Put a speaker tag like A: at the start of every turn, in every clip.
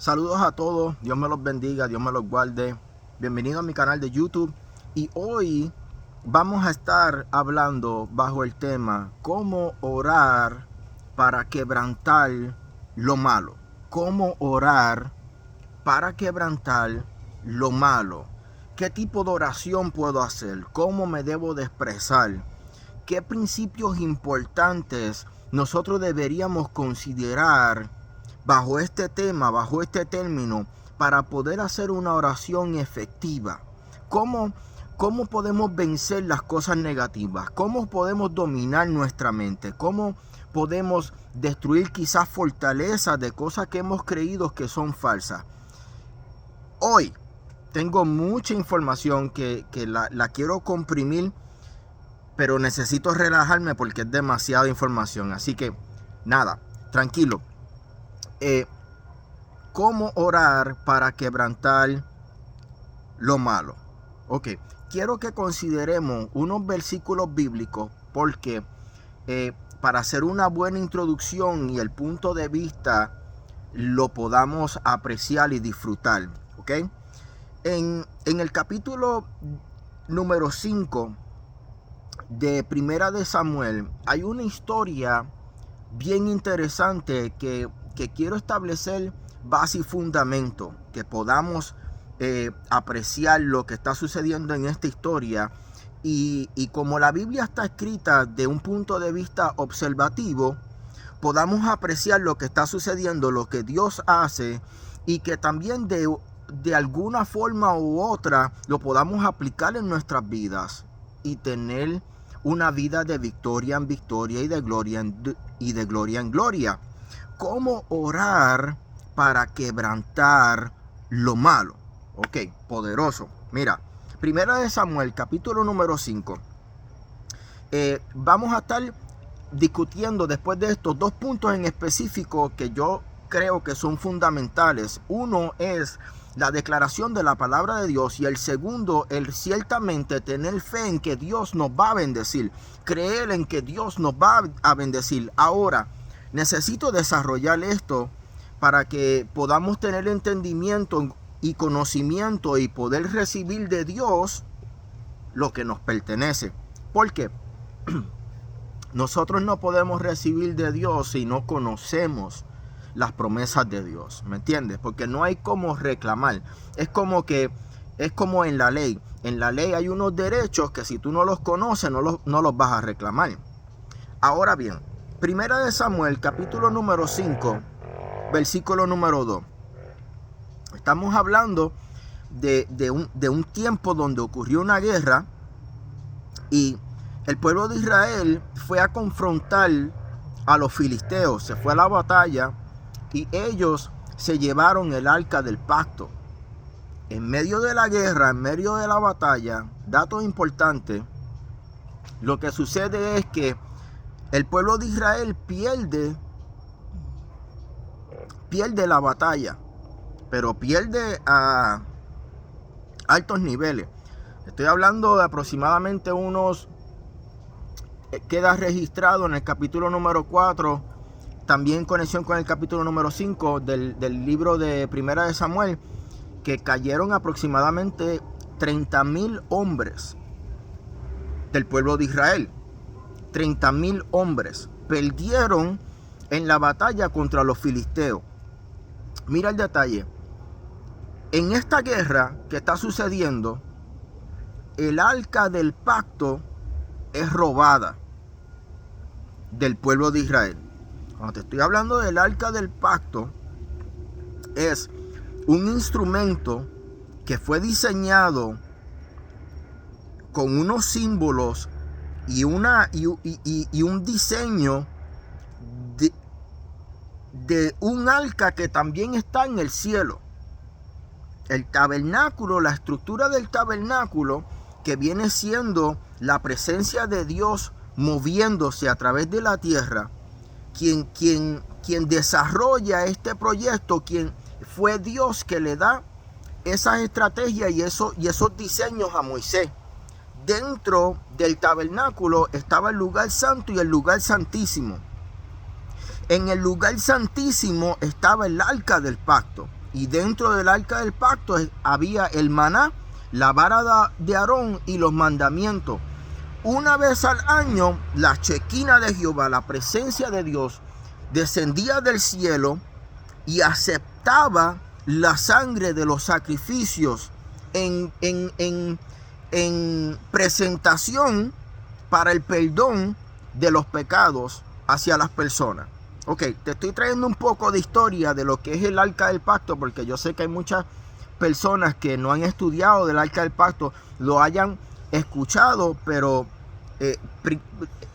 A: Saludos a todos, Dios me los bendiga, Dios me los guarde. Bienvenido a mi canal de YouTube. Y hoy vamos a estar hablando bajo el tema cómo orar para quebrantar lo malo. Cómo orar para quebrantar lo malo. ¿Qué tipo de oración puedo hacer? ¿Cómo me debo de expresar? ¿Qué principios importantes nosotros deberíamos considerar bajo este tema, bajo este término, para poder hacer una oración efectiva? ¿Cómo podemos vencer las cosas negativas? ¿Cómo podemos dominar nuestra mente? ¿Cómo podemos destruir quizás fortalezas de cosas que hemos creído que son falsas? Hoy tengo mucha información que la quiero comprimir, pero necesito relajarme porque es demasiada información. Así que nada, tranquilo. ¿Cómo orar para quebrantar lo malo? Ok, quiero que consideremos unos versículos bíblicos porque para hacer una buena introducción y el punto de vista lo podamos apreciar y disfrutar. Ok, en el capítulo número 5 de Primera de Samuel hay una historia bien interesante que quiero establecer base y fundamento, que podamos apreciar lo que está sucediendo en esta historia y como la Biblia está escrita de un punto de vista observativo, podamos apreciar lo que está sucediendo, lo que Dios hace, y que también de alguna forma u otra lo podamos aplicar en nuestras vidas y tener una vida de victoria en victoria y de gloria en gloria. ¿Cómo orar para quebrantar lo malo? Ok, poderoso. Mira, Primera de Samuel, capítulo número 5. Vamos a estar discutiendo después de estos dos puntos en específico que yo creo que son fundamentales. Uno es la declaración de la palabra de Dios, y el segundo, el ciertamente tener fe en que Dios nos va a bendecir, creer en que Dios nos va a bendecir. Ahora, necesito desarrollar esto para que podamos tener entendimiento y conocimiento y poder recibir de Dios lo que nos pertenece. Porque nosotros no podemos recibir de Dios si no conocemos las promesas de Dios, ¿me entiendes? Porque no hay cómo reclamar. Es como en la ley. En la ley hay unos derechos que si tú no los conoces, no los vas a reclamar. Ahora bien, Primera de Samuel, capítulo número 5, versículo número 2. Estamos hablando de un tiempo donde ocurrió una guerra y el pueblo de Israel fue a confrontar a los filisteos, se fue a la batalla y ellos se llevaron el arca del pacto. En medio de la guerra, en medio de la batalla, dato importante, lo que sucede es que el pueblo de Israel pierde la batalla, pero pierde a altos niveles. Estoy hablando de aproximadamente queda registrado en el capítulo número 4, también en conexión con el capítulo número 5 del libro de Primera de Samuel, que cayeron aproximadamente 30,000 hombres del pueblo de Israel. 30,000 hombres perdieron en la batalla contra los filisteos. Mira el detalle. En esta guerra que está sucediendo, el arca del pacto es robada del pueblo de Israel. Cuando te estoy hablando del arca del pacto, es un instrumento que fue diseñado con unos símbolos y un diseño de un arca que también está en el cielo. El tabernáculo, la estructura del tabernáculo, que viene siendo la presencia de Dios moviéndose a través de la tierra, quien desarrolla este proyecto, quien fue Dios que le da esas estrategias y esos diseños a Moisés. Dentro del tabernáculo estaba el lugar santo y el lugar santísimo. En el lugar santísimo estaba el arca del pacto. Y dentro del arca del pacto había el maná, la vara de Aarón y los mandamientos. Una vez al año, la chequina de Jehová, la presencia de Dios, descendía del cielo y aceptaba la sangre de los sacrificios en presentación para el perdón de los pecados hacia las personas. Ok, te estoy trayendo un poco de historia de lo que es el arca del pacto, porque yo sé que hay muchas personas que no han estudiado del arca del pacto, lo hayan escuchado, pero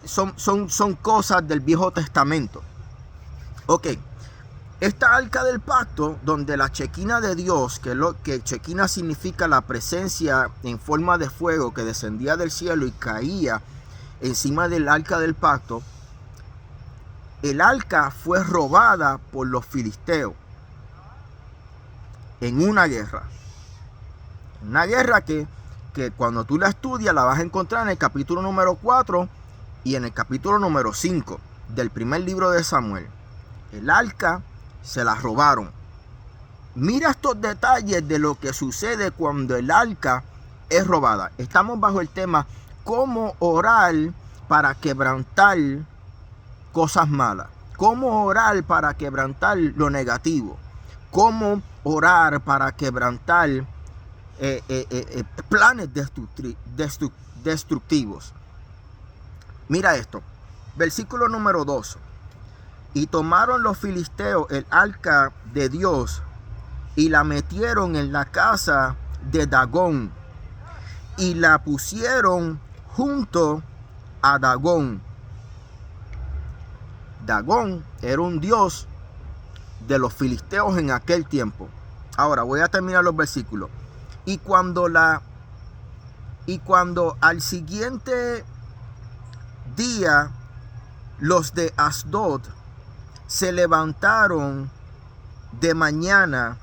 A: son cosas del Viejo Testamento. Ok, esta arca del pacto, donde la chequina de Dios, que chequina significa la presencia en forma de fuego que descendía del cielo y caía encima del arca del pacto, el arca fue robada por los filisteos en una guerra. Una guerra que cuando tú la estudias la vas a encontrar en el capítulo número 4 y en el capítulo número 5 del primer libro de Samuel. El arca se la robaron. Mira estos detalles de lo que sucede cuando el arca es robada. Estamos bajo el tema cómo orar para quebrantar cosas malas. Cómo orar para quebrantar lo negativo. Cómo orar para quebrantar planes destructivos. Mira esto. Versículo número 2. Y tomaron los filisteos el arca de Dios y la metieron en la casa de Dagón y la pusieron junto a Dagón. Dagón era un dios de los filisteos en aquel tiempo. Ahora voy a terminar los versículos. Y cuando al siguiente día los de Asdod se levantaron de mañana,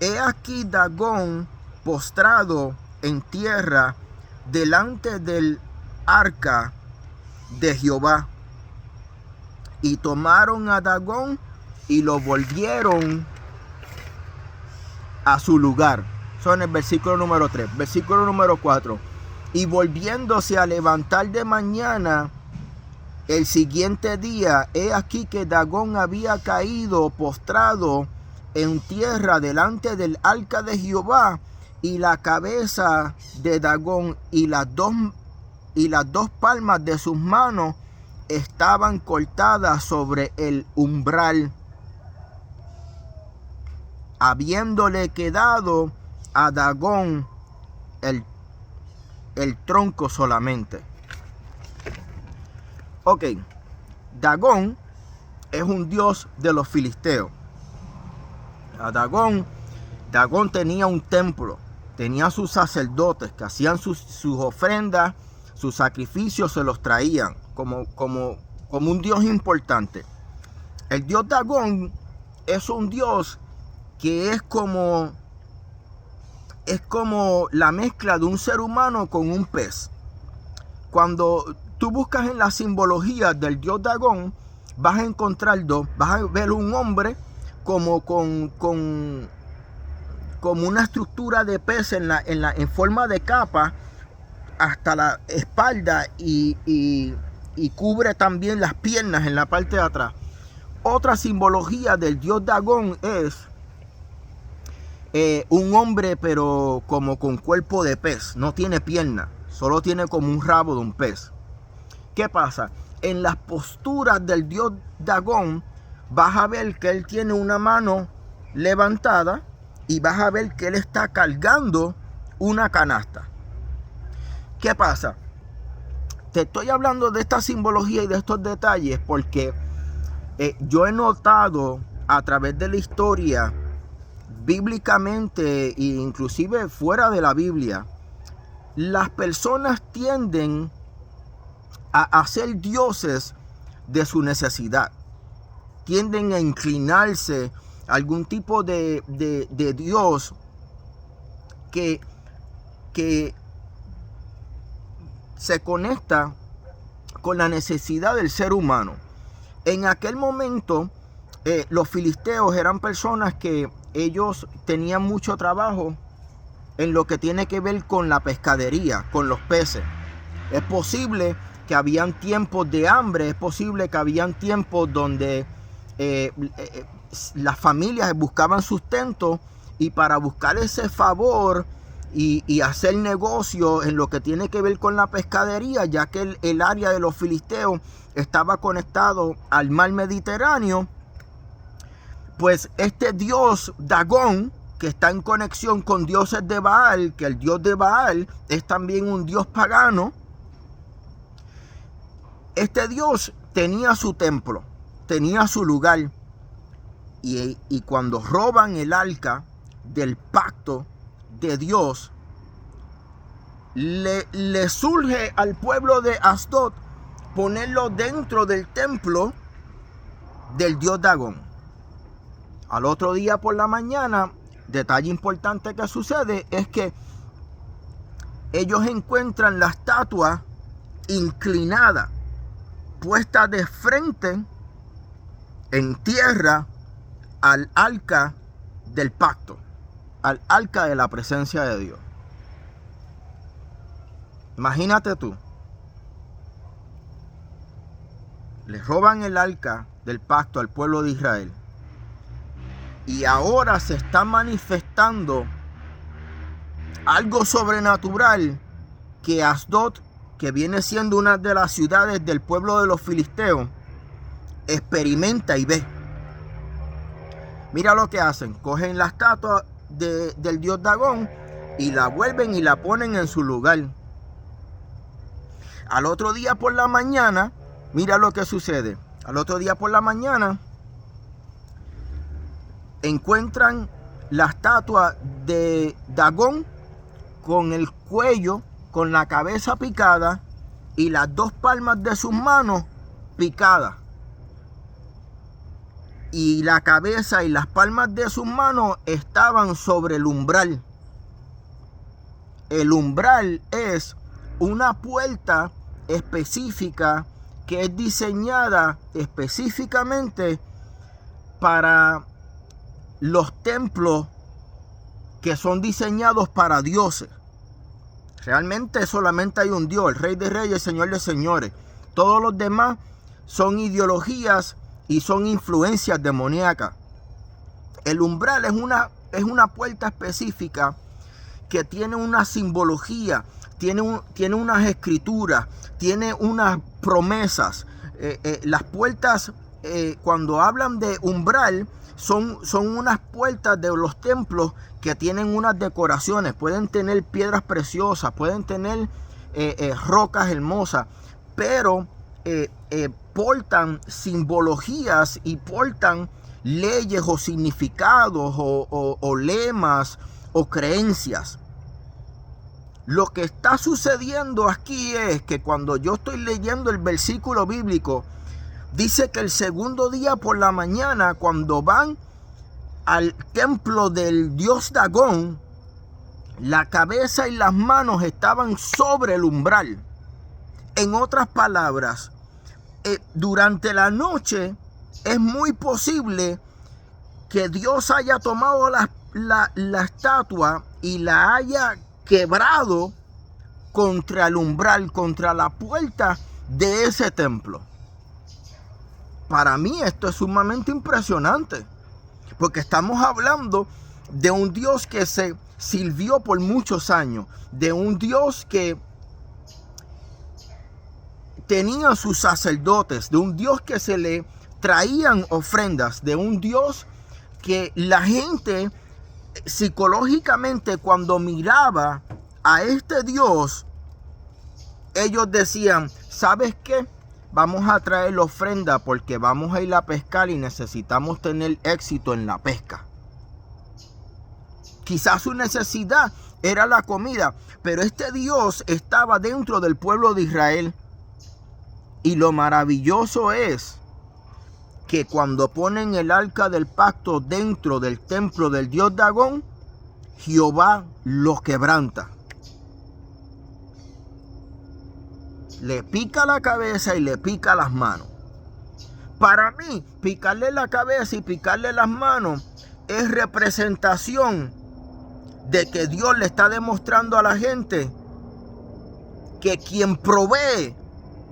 A: he aquí Dagón postrado en tierra delante del arca de Jehová. Y tomaron a Dagón y lo volvieron a su lugar. Son el versículo número 3. Versículo número 4. Y volviéndose a levantar de mañana el siguiente día, he aquí que Dagón había caído postrado en tierra delante del arca de Jehová, y la cabeza de Dagón y las dos palmas de sus manos estaban cortadas sobre el umbral, habiéndole quedado a Dagón el tronco solamente. Ok, Dagón es un dios de los filisteos. A Dagón tenía un templo, tenía sus sacerdotes que hacían sus ofrendas, sus sacrificios se los traían como un dios importante. El dios Dagón es un dios que es como la mezcla de un ser humano con un pez. Cuando tú buscas en la simbología del dios Dagón, vas a encontrar vas a ver un hombre como una estructura de pez en forma de capa hasta la espalda y cubre también las piernas en la parte de atrás. Otra simbología del dios Dagón es un hombre pero como con cuerpo de pez, no tiene pierna, solo tiene como un rabo de un pez. ¿Qué pasa? En las posturas del dios Dagón vas a ver que él tiene una mano levantada y vas a ver que él está cargando una canasta. ¿Qué pasa? Te estoy hablando de esta simbología y de estos detalles porque yo he notado a través de la historia, bíblicamente e inclusive fuera de la Biblia, las personas tienden a hacer dioses de su necesidad. Tienden a inclinarse a algún tipo de Dios que se conecta con la necesidad del ser humano. En aquel momento, los filisteos eran personas que ellos tenían mucho trabajo en lo que tiene que ver con la pescadería, con los peces. Es posible que habían tiempos de hambre, es posible que habían tiempos donde las familias buscaban sustento, y para buscar ese favor y hacer negocio en lo que tiene que ver con la pescadería, ya que el área de los filisteos estaba conectado al mar Mediterráneo, pues este dios Dagón, que está en conexión con dioses de Baal, que el dios de Baal es también un dios pagano, este dios tenía su templo, tenía su lugar, y cuando roban el arca del pacto de Dios, le surge al pueblo de Asdod ponerlo dentro del templo del dios Dagón. Al otro día por la mañana, detalle importante que sucede es que ellos encuentran la estatua inclinada, puesta de frente en tierra al arca del pacto, al arca de la presencia de Dios. Imagínate tú, le roban el arca del pacto al pueblo de Israel, y ahora se está manifestando algo sobrenatural que Asdod, que viene siendo una de las ciudades del pueblo de los filisteos, experimenta y ve. Mira lo que hacen: cogen la estatua del dios Dagón y la vuelven y la ponen en su lugar. Al otro día por la mañana, mira lo que sucede. Al otro día por la mañana encuentran la estatua de Dagón con el cuello, con la cabeza picada y las dos palmas de sus manos picadas. Y la cabeza y las palmas de sus manos estaban sobre el umbral. El umbral es una puerta específica que es diseñada específicamente para los templos que son diseñados para dioses. Realmente solamente hay un Dios, el Rey de Reyes, el Señor de Señores. Todos los demás son ideologías y son influencias demoníacas. El umbral es una puerta específica que tiene una simbología, tiene unas escrituras, tiene unas promesas. Las puertas, cuando hablan de umbral, son unas puertas de los templos que tienen unas decoraciones. Pueden tener piedras preciosas, pueden tener rocas hermosas, pero portan simbologías y portan leyes o significados o lemas o creencias. Lo que está sucediendo aquí es que cuando yo estoy leyendo el versículo bíblico, dice que el segundo día por la mañana, cuando van al templo del dios Dagón, la cabeza y las manos estaban sobre el umbral. En otras palabras, durante la noche es muy posible que Dios haya tomado la estatua y la haya quebrado contra el umbral, contra la puerta de ese templo. Para mí esto es sumamente impresionante, porque estamos hablando de un Dios que se sirvió por muchos años, de un Dios que tenía sus sacerdotes, de un Dios que se le traían ofrendas, de un Dios que la gente psicológicamente, cuando miraba a este Dios, ellos decían: ¿sabes qué? Vamos a traer la ofrenda porque vamos a ir a pescar y necesitamos tener éxito en la pesca. Quizás su necesidad era la comida, pero este Dios estaba dentro del pueblo de Israel. Y lo maravilloso es que cuando ponen el arca del pacto dentro del templo del dios Dagón, Jehová lo quebranta. Le pica la cabeza y le pica las manos. Para mí, picarle la cabeza y picarle las manos es representación de que Dios le está demostrando a la gente que quien provee,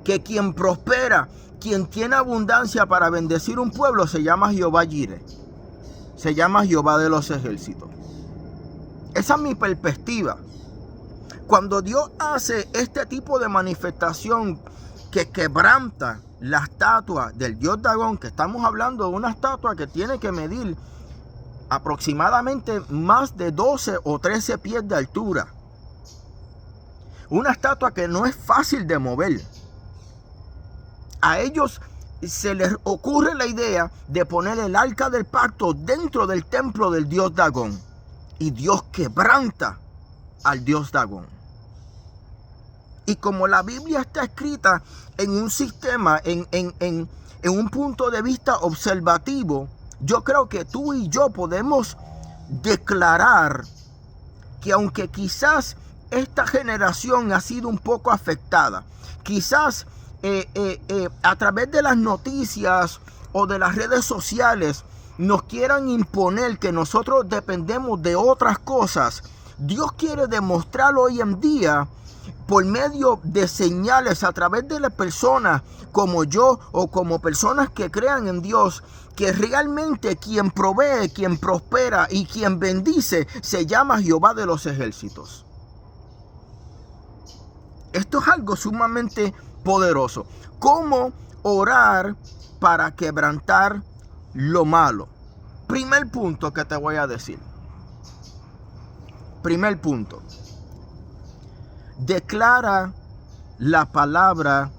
A: que quien prospera, quien tiene abundancia para bendecir un pueblo se llama Jehová Jireh. Se llama Jehová de los ejércitos. Esa es mi perspectiva. Cuando Dios hace este tipo de manifestación que quebranta la estatua del dios Dagón, que estamos hablando de una estatua que tiene que medir aproximadamente más de 12 o 13 pies de altura. Una estatua que no es fácil de mover. A ellos se les ocurre la idea de poner el arca del pacto dentro del templo del dios Dagón. Y Dios quebranta al dios Dagón. Y como la Biblia está escrita en un sistema, en un punto de vista observativo, yo creo que tú y yo podemos declarar que aunque quizás esta generación ha sido un poco afectada, quizás a través de las noticias o de las redes sociales nos quieran imponer que nosotros dependemos de otras cosas, Dios quiere demostrar hoy en día por medio de señales a través de las personas como yo o como personas que crean en Dios, que realmente quien provee, quien prospera y quien bendice se llama Jehová de los ejércitos. Esto es algo sumamente poderoso. ¿Cómo orar para quebrantar lo malo? Primer punto que te voy a decir. Primer punto. Declara la palabra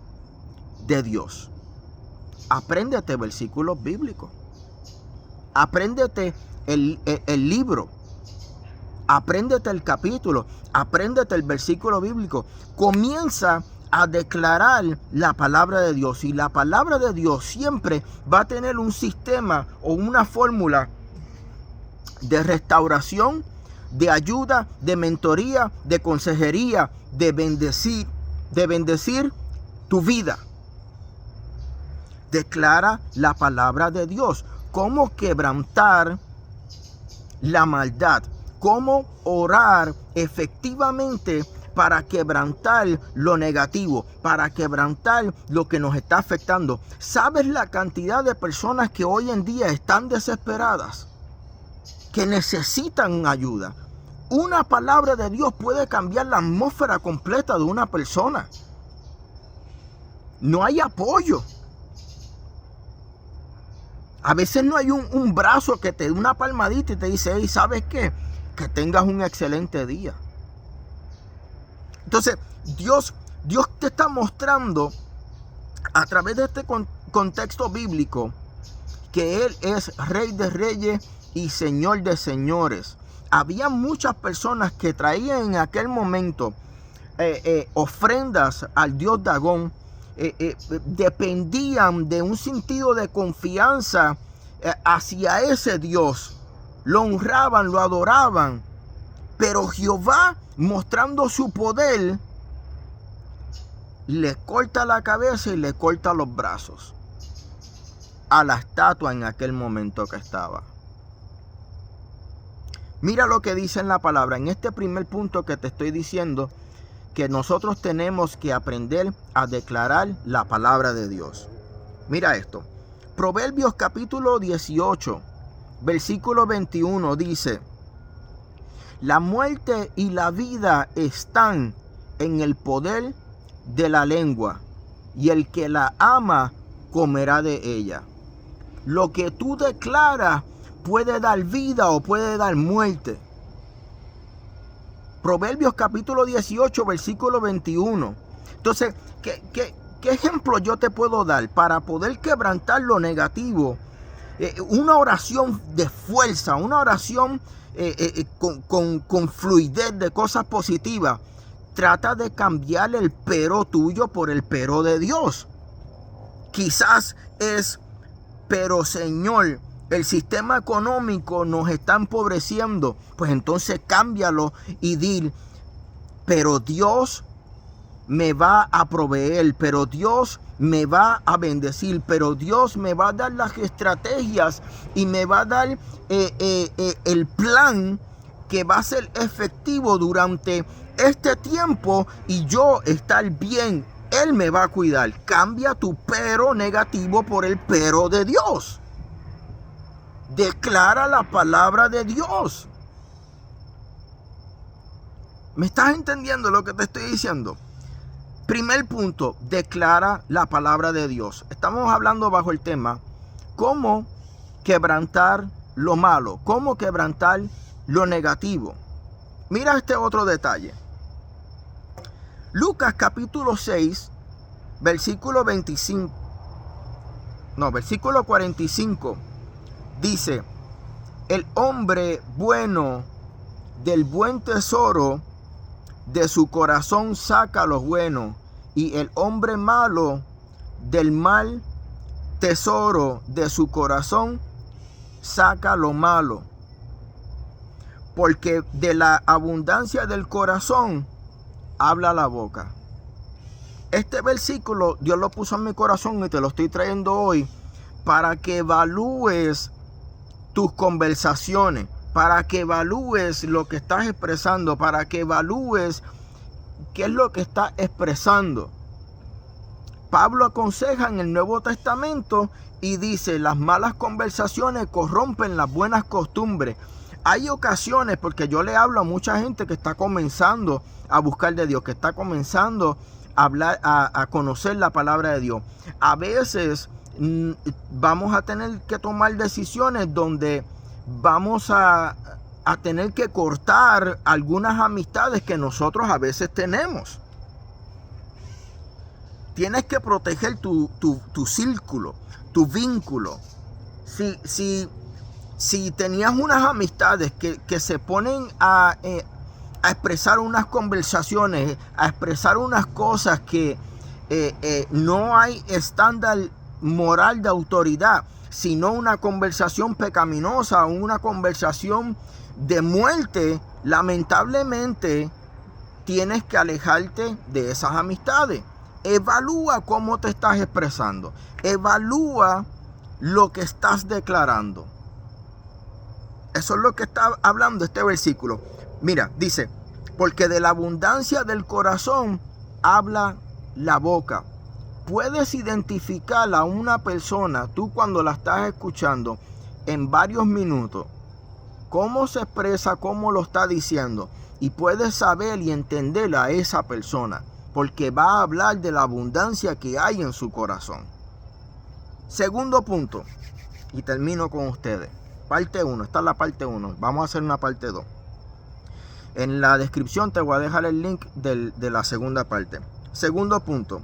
A: de Dios. Apréndete versículos bíblicos. Apréndete el libro. Apréndete el capítulo. Apréndete el versículo bíblico. Comienza a declarar la palabra de Dios. Y la palabra de Dios siempre va a tener un sistema o una fórmula de restauración, de ayuda, de mentoría, de consejería, de bendecir tu vida. Declara la palabra de Dios. Cómo quebrantar la maldad. Cómo orar efectivamente para quebrantar lo negativo, para quebrantar lo que nos está afectando. ¿Sabes la cantidad de personas que hoy en día están desesperadas? Que necesitan ayuda. Una palabra de Dios puede cambiar la atmósfera completa de una persona. No hay apoyo. A veces no hay un brazo que te dé una palmadita y te dice, hey, ¿sabes qué? Que tengas un excelente día. Entonces, Dios te está mostrando a través de este contexto bíblico que Él es Rey de Reyes y Señor de Señores. Había muchas personas que traían en aquel momento ofrendas al dios Dagón. Dependían de un sentido de confianza hacia ese Dios. Lo honraban, lo adoraban. Pero Jehová, mostrando su poder, le corta la cabeza y le corta los brazos a la estatua en aquel momento que estaba. Mira lo que dice en la palabra, en este primer punto que te estoy diciendo, que nosotros tenemos que aprender a declarar la palabra de Dios. Mira esto. Proverbios capítulo 18, versículo 21 dice: la muerte y la vida están en el poder de la lengua, y el que la ama comerá de ella. Lo que tú declaras puede dar vida o puede dar muerte. Proverbios capítulo 18, versículo 21. Entonces, ¿qué ejemplo yo te puedo dar para poder quebrantar lo negativo? Una oración de fuerza, una oración con fluidez de cosas positivas. Trata de cambiar el pero tuyo por el pero de Dios. Quizás es, pero Señor, el sistema económico nos está empobreciendo. Pues entonces cámbialo y di, pero Dios me va a proveer, pero Dios me va a bendecir, pero Dios me va a dar las estrategias y me va a dar el plan que va a ser efectivo durante este tiempo y yo estar bien. Él me va a cuidar. Cambia tu pero negativo por el pero de Dios. Declara la palabra de Dios. ¿Me estás entendiendo lo que te estoy diciendo? Primer punto, declara la palabra de Dios. Estamos hablando bajo el tema cómo quebrantar lo malo, cómo quebrantar lo negativo. Mira este otro detalle. Lucas capítulo 6, versículo 45 dice: el hombre bueno del buen tesoro de su corazón saca lo bueno, y el hombre malo del mal tesoro de su corazón saca lo malo. Porque de la abundancia del corazón habla la boca. Este versículo Dios lo puso en mi corazón y te lo estoy trayendo hoy para que evalúes tus conversaciones, para que evalúes lo que estás expresando, para que evalúes qué es lo que estás expresando. Pablo aconseja en el Nuevo Testamento y dice: las malas conversaciones corrompen las buenas costumbres. Hay ocasiones, porque yo le hablo a mucha gente que está comenzando a buscar de Dios, que está comenzando a hablar, a conocer la palabra de Dios. A veces vamos a tener que tomar decisiones donde vamos a tener que cortar algunas amistades que nosotros a veces tenemos. Tienes que proteger tu círculo, tu vínculo. Si tenías unas amistades que se ponen a expresar unas conversaciones, a expresar unas cosas que no hay estándar moral de autoridad, sino una conversación pecaminosa, una conversación de muerte, lamentablemente tienes que alejarte de esas amistades. Evalúa cómo te estás expresando. Evalúa lo que estás declarando. Eso es lo que está hablando este versículo. Mira, dice: porque de la abundancia del corazón habla la boca. Puedes identificar a una persona, tú cuando la estás escuchando, en varios minutos, cómo se expresa, cómo lo está diciendo. Y puedes saber y entender a esa persona, porque va a hablar de la abundancia que hay en su corazón. Segundo punto, y termino con ustedes. Parte 1, esta es la parte 1. Vamos a hacer una parte 2. En la descripción te voy a dejar el link de la segunda parte. Segundo punto.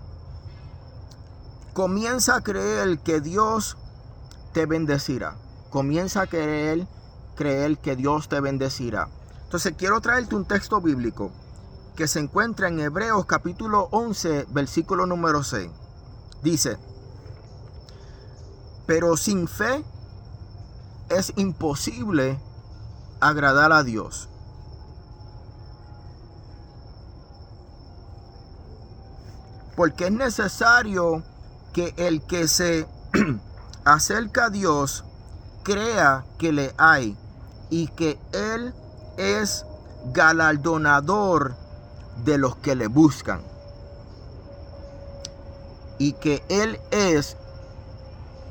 A: Comienza a creer que Dios te bendecirá. Comienza a creer que Dios te bendecirá. Entonces quiero traerte un texto bíblico que se encuentra en Hebreos capítulo 11, versículo número 6. Dice: pero sin fe es imposible agradar a Dios. Porque es necesario que el que se acerca a Dios crea que le hay y que Él es galardonador de los que le buscan. Y que Él es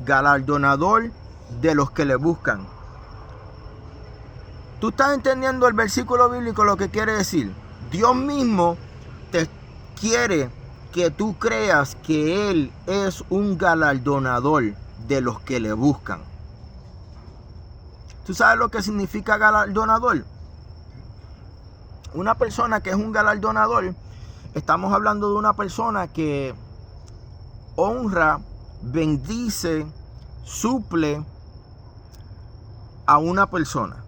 A: galardonador de los que le buscan. ¿Tú estás entendiendo el versículo bíblico lo que quiere decir? Dios mismo te quiere que tú creas que Él es un galardonador de los que le buscan. ¿Tú sabes lo que significa galardonador? Una persona que es un galardonador, estamos hablando de una persona que honra, bendice, suple a una persona.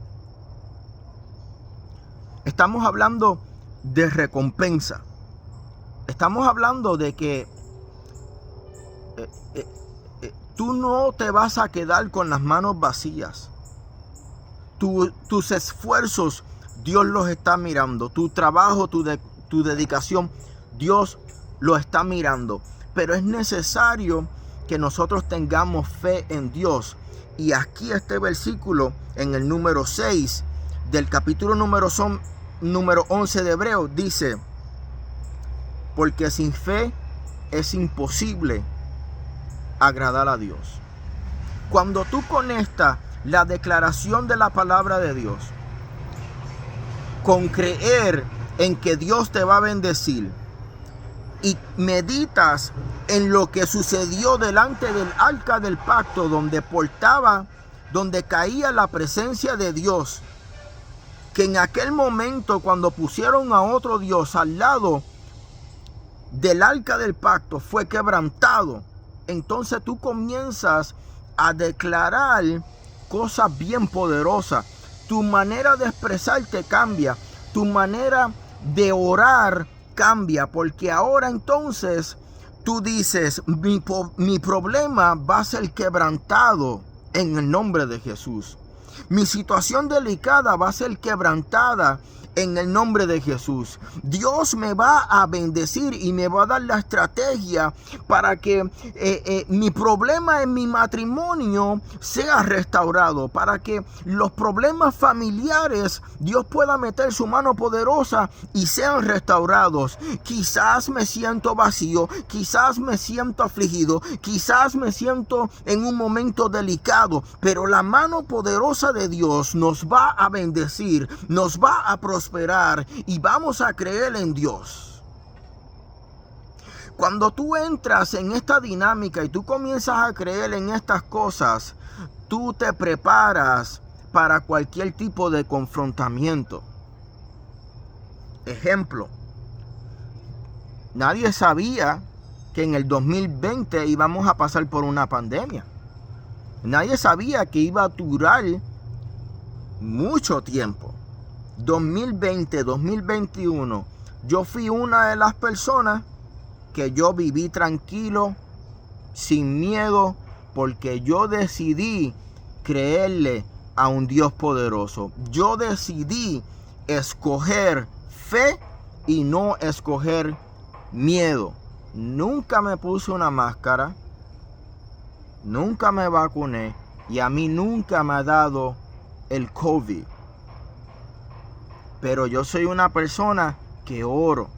A: Estamos hablando de recompensa. Estamos hablando de que tú no te vas a quedar con las manos vacías. Tus esfuerzos, Dios los está mirando. Tu trabajo, tu dedicación, Dios lo está mirando. Pero es necesario que nosotros tengamos fe en Dios. Y aquí este versículo en el número 6 del capítulo número 11 de Hebreos dice: porque sin fe es imposible agradar a Dios. Cuando tú conectas la declaración de la palabra de Dios con creer en que Dios te va a bendecir y meditas en lo que sucedió delante del arca del pacto, donde caía la presencia de Dios, que en aquel momento cuando pusieron a otro Dios al lado del arca del pacto fue quebrantado, entonces tú comienzas a declarar cosas bien poderosas. Tu manera de expresarte cambia, tu manera de orar cambia, porque ahora entonces tú dices: mi problema va a ser quebrantado en el nombre de Jesús. Mi situación delicada va a ser quebrantada en el nombre de Jesús. Dios me va a bendecir y me va a dar la estrategia para que mi problema en mi matrimonio sea restaurado, para que los problemas familiares Dios pueda meter su mano poderosa y sean restaurados. Quizás me siento vacío, quizás me siento afligido, quizás me siento en un momento delicado, pero la mano poderosa de Dios nos va a bendecir, nos va a prosperar y vamos a creer en Dios. Cuando tú entras en esta dinámica y tú comienzas a creer en estas cosas, tú te preparas para cualquier tipo de confrontamiento. Ejemplo, nadie sabía que en el 2020 íbamos a pasar por una pandemia. Nadie sabía que iba a durar mucho tiempo. 2020, 2021, yo fui una de las personas que yo viví tranquilo, sin miedo, porque yo decidí creerle a un Dios poderoso. Yo decidí escoger fe y no escoger miedo. Nunca me puse una máscara, nunca me vacuné y a mí nunca me ha dado el COVID. Pero yo soy una persona que oro.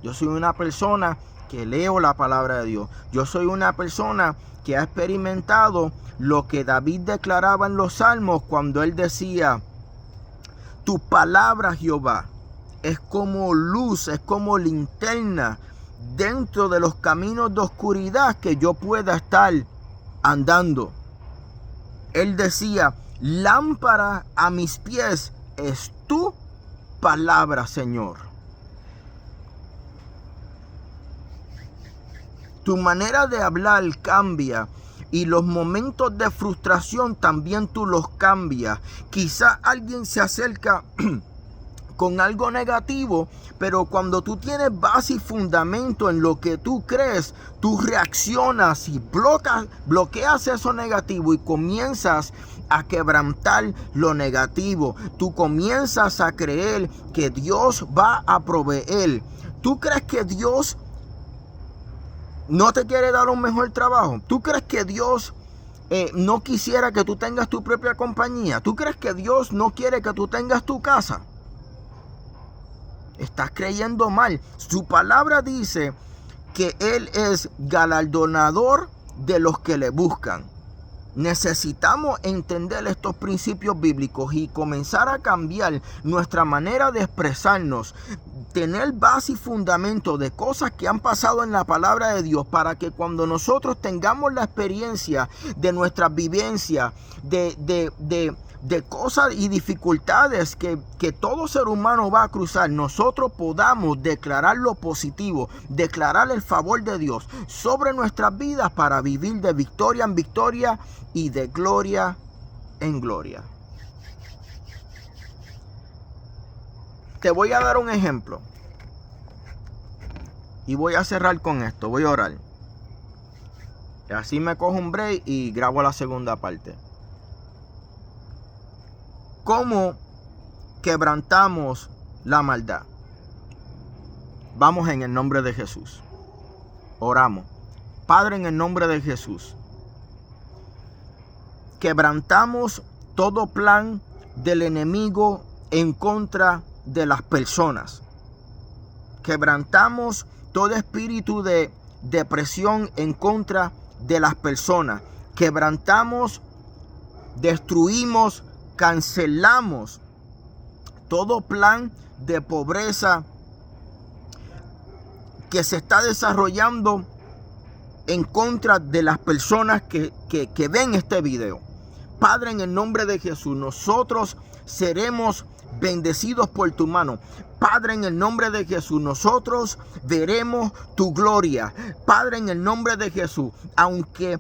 A: Yo soy una persona que leo la palabra de Dios. Yo soy una persona que ha experimentado lo que David declaraba en los Salmos cuando él decía: tu palabra, Jehová, es como luz, es como linterna dentro de los caminos de oscuridad que yo pueda estar andando. Él decía: lámpara a mis pies es tu palabra, Señor. Tu manera de hablar cambia y los momentos de frustración también tú los cambias. Quizá alguien se acerca con algo negativo, pero cuando tú tienes base y fundamento en lo que tú crees, tú reaccionas y bloqueas eso negativo y comienzas a quebrantar lo negativo. Tú comienzas a creer que Dios va a proveer. ¿Tú crees que Dios no te quiere dar un mejor trabajo? ¿Tú crees que Dios no quisiera que tú tengas tu propia compañía? ¿Tú crees que Dios no quiere que tú tengas tu casa? Estás creyendo mal. Su palabra dice que Él es galardonador de los que le buscan. Necesitamos entender estos principios bíblicos y comenzar a cambiar nuestra manera de expresarnos, tener base y fundamento de cosas que han pasado en la palabra de Dios, para que cuando nosotros tengamos la experiencia de nuestra vivencia, de cosas y dificultades que todo ser humano va a cruzar, nosotros podamos declarar lo positivo, declarar el favor de Dios sobre nuestras vidas para vivir de victoria en victoria y de gloria en gloria. Te voy a dar un ejemplo y voy a cerrar con esto. Voy a orar. Y así me cojo un break y grabo la segunda parte. ¿Cómo quebrantamos la maldad? Vamos en el nombre de Jesús. Oramos. Padre, en el nombre de Jesús, quebrantamos todo plan del enemigo en contra de las personas. Quebrantamos todo espíritu de depresión en contra de las personas. Quebrantamos, destruimos, cancelamos todo plan de pobreza que se está desarrollando en contra de las personas que ven este video. Padre, en el nombre de Jesús, nosotros seremos bendecidos por tu mano. Padre, en el nombre de Jesús, nosotros veremos tu gloria. Padre, en el nombre de Jesús, aunque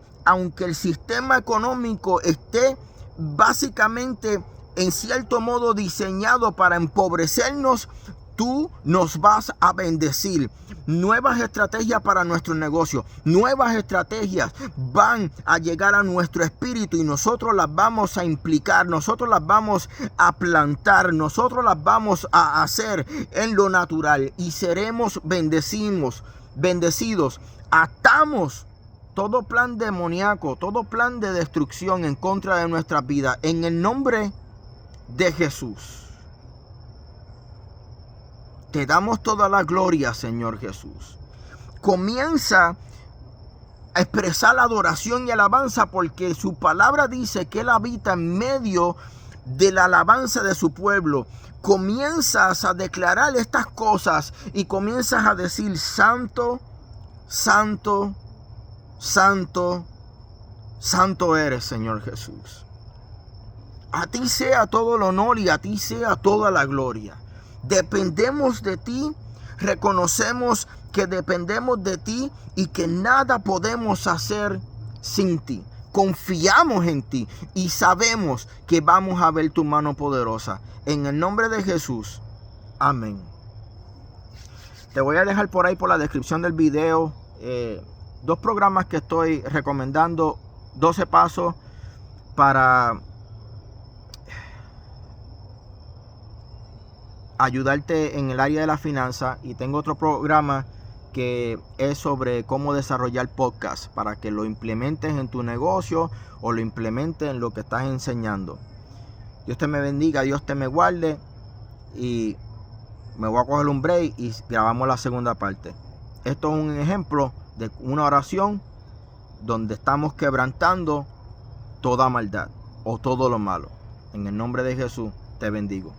A: el sistema económico esté básicamente en cierto modo diseñado para empobrecernos, tú nos vas a bendecir. Nuevas estrategias para nuestro negocio, nuevas estrategias van a llegar a nuestro espíritu y nosotros las vamos a implicar, nosotros las vamos a plantar, nosotros las vamos a hacer en lo natural y seremos bendecidos. Atamos todo plan demoníaco, todo plan de destrucción en contra de nuestra vida en el nombre de Jesús. Te damos toda la gloria, Señor Jesús. Comienza a expresar la adoración y alabanza porque su palabra dice que Él habita en medio de la alabanza de su pueblo. Comienzas a declarar estas cosas y comienzas a decir: Santo, Santo, Santo, Santo eres, Señor Jesús. A ti sea todo el honor y a ti sea toda la gloria. Dependemos de ti, reconocemos que dependemos de ti y que nada podemos hacer sin ti. Confiamos en ti y sabemos que vamos a ver tu mano poderosa. En el nombre de Jesús, amén. Te voy a dejar por ahí por la descripción del video 2 programas que estoy recomendando, 12 pasos para ayudarte en el área de la finanza, y tengo otro programa que es sobre cómo desarrollar podcast para que lo implementes en tu negocio o lo implementes en lo que estás enseñando. Dios te me bendiga, Dios te me guarde, y me voy a coger un break y grabamos la segunda parte. Esto es un ejemplo de una oración donde estamos quebrantando toda maldad o todo lo malo. En el nombre de Jesús te bendigo.